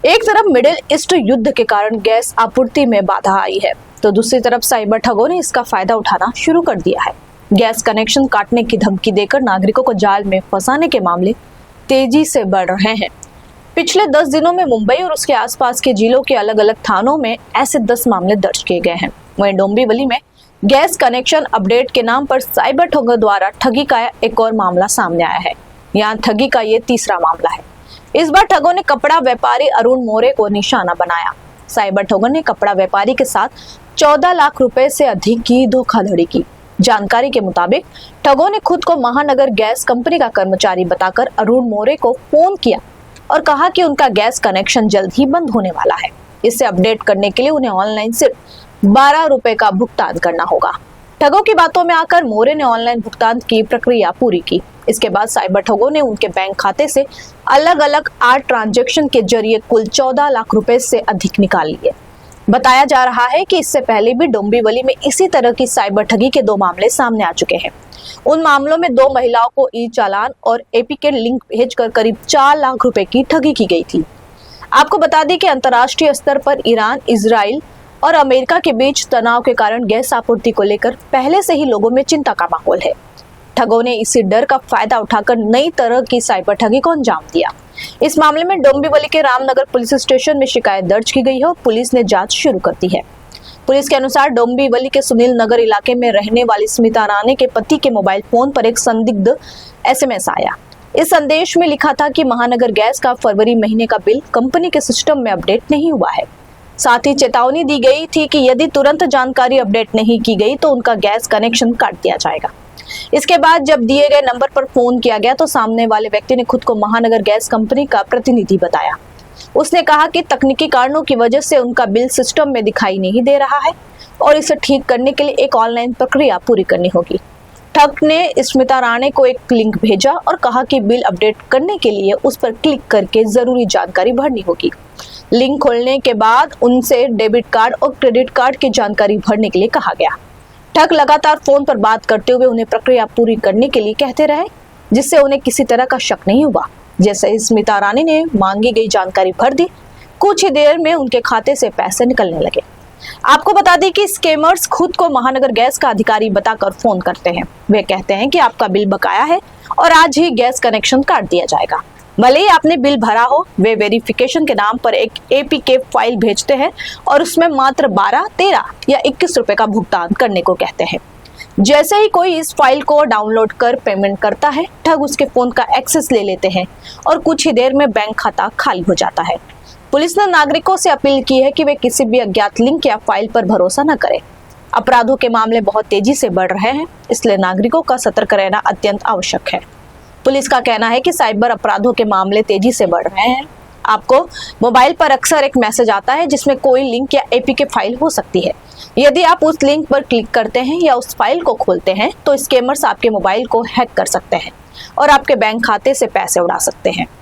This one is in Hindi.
एक तरफ मिडिल ईस्ट युद्ध के कारण गैस आपूर्ति में बाधा आई है, तो दूसरी तरफ साइबर ठगों ने इसका फायदा उठाना शुरू कर दिया है। गैस कनेक्शन काटने की धमकी देकर नागरिकों को जाल में फंसाने के मामले तेजी से बढ़ रहे हैं। पिछले 10 दिनों में मुंबई और उसके आसपास के जिलों के अलग अलग थानों में ऐसे 10 मामले दर्ज किए गए हैं। वहीं डोंबिवली में गैस कनेक्शन अपडेट के नाम पर साइबर ठगों द्वारा ठगी का एक और मामला सामने आया है। यहाँ ठगी का ये तीसरा मामला है। इस बार ठगों ने कपड़ा व्यापारी अरुण मोरे को निशाना बनाया। साइबर ठगों ने कपड़ा व्यापारी के साथ 14 लाख रुपए से अधिक की धोखाधड़ी की। जानकारी के मुताबिक ठगों ने खुद को महानगर गैस कंपनी का कर्मचारी बताकर अरुण मोरे को फोन किया और कहा कि उनका गैस कनेक्शन जल्द ही बंद होने वाला है। इसे अपडेट करने के लिए उन्हें ऑनलाइन सिर्फ 12 रुपए का भुगतान करना होगा। ठगों की बातों में आकर मोरे ने ऑनलाइन भुगतान की प्रक्रिया पूरी की। इसके बाद साइबर ठगों ने उनके बैंक खाते से अलग अलग 8 ट्रांजैक्शन के जरिए कुल 14 लाख रुपए से अधिक निकाल लिए। बताया जा रहा है कि इससे पहले भी डोंबिवली में इसी तरह की साइबर ठगी के 2 मामले सामने आ चुके हैं। उन मामलों में 2 महिलाओं को ई चालान और एपीके लिंक भेजकर करीब 4 लाख रुपए की ठगी की गई थी। आपको बता दें कि अंतर्राष्ट्रीय स्तर पर ईरान, इजराइल और अमेरिका के बीच तनाव के कारण गैस आपूर्ति को लेकर पहले से ही लोगों में चिंता का माहौल है। ठगों ने इसी डर का फायदा उठाकर नई तरह की साइबर ठगी को अंजाम दिया। इस मामले में डोंबिवली के रामनगर पुलिस स्टेशन में शिकायत दर्ज की गई है और पुलिस ने जांच शुरू कर दी है। पुलिस के अनुसार डोंबिवली के सुनील नगर इलाके में रहने वाली स्मिता राणे के पति के मोबाइल फोन पर एक संदिग्ध एसएमएस आया। इस संदेश में लिखा था कि महानगर गैस का फरवरी महीने का बिल कंपनी के सिस्टम में अपडेट नहीं हुआ है। साथ ही चेतावनी दी गई थी कि यदि तुरंत जानकारी अपडेट नहीं की गई तो उनका गैस कनेक्शन काट दिया जाएगा। इसके बाद जब दिए गए नंबर पर फोन किया गया तो सामने वाले व्यक्ति ने खुद को महानगर गैस कंपनी का प्रतिनिधि बताया। उसने कहा कि तकनीकी कारणों की वजह से उनका बिल सिस्टम में दिखाई नहीं दे रहा है और इसे ठीक करने के लिए एक ऑनलाइन प्रक्रिया पूरी करनी होगी। ठग ने स्मिता राणे को एक लिंक भेजा और कहा कि बिल अपडेट करने के लिए उस पर क्लिक करके जरूरी जानकारी भरनी होगी। लिंक खोलने के बाद उनसे डेबिट कार्ड और क्रेडिट कार्ड की जानकारी भरने के लिए कहा गया। ठग लगातार फोन पर बात करते हुए उन्हें प्रक्रिया पूरी करने के लिए कहते रहे, जिससे उन्हें किसी तरह का शक नहीं हुआ। जैसे ही स्मिता राणी ने मांगी गई जानकारी भर दी, कुछ ही देर में उनके खाते से पैसे निकलने लगे। आपको बता दें कि स्कैमर्स खुद को महानगर गैस का अधिकारी बताकर फोन करते हैं। वे कहते हैं कि आपका बिल बकाया है और आज ही गैस कनेक्शन काट दिया जाएगा। भले ही आपने बिल भरा हो, वे वेरिफिकेशन के नाम पर एक एपीके फाइल भेजते हैं और उसमें मात्र 12, 13 या 21 रुपए का भुगतान करने को कहते हैं। जैसे ही कोई इस फाइल को डाउनलोड कर पेमेंट करता है, ठग उसके फोन का एक्सेस ले लेते हैं और कुछ ही देर में बैंक खाता खाली हो जाता है। पुलिस ने नागरिकों से अपील की है कि वे किसी भी अज्ञात लिंक या फाइल पर भरोसा न करें। अपराधों के मामले बहुत तेजी से बढ़ रहे हैं, इसलिए नागरिकों का सतर्क रहना अत्यंत आवश्यक है। पुलिस का कहना है कि साइबर अपराधों के मामले तेजी से बढ़ रहे हैं। आपको मोबाइल पर अक्सर एक मैसेज आता है जिसमें कोई लिंक या एपीके फाइल हो सकती है। यदि आप उस लिंक पर क्लिक करते हैं या उस फाइल को खोलते हैं तो स्कैमर्स आपके मोबाइल को हैक कर सकते हैं और आपके बैंक खाते से पैसे उड़ा सकते हैं।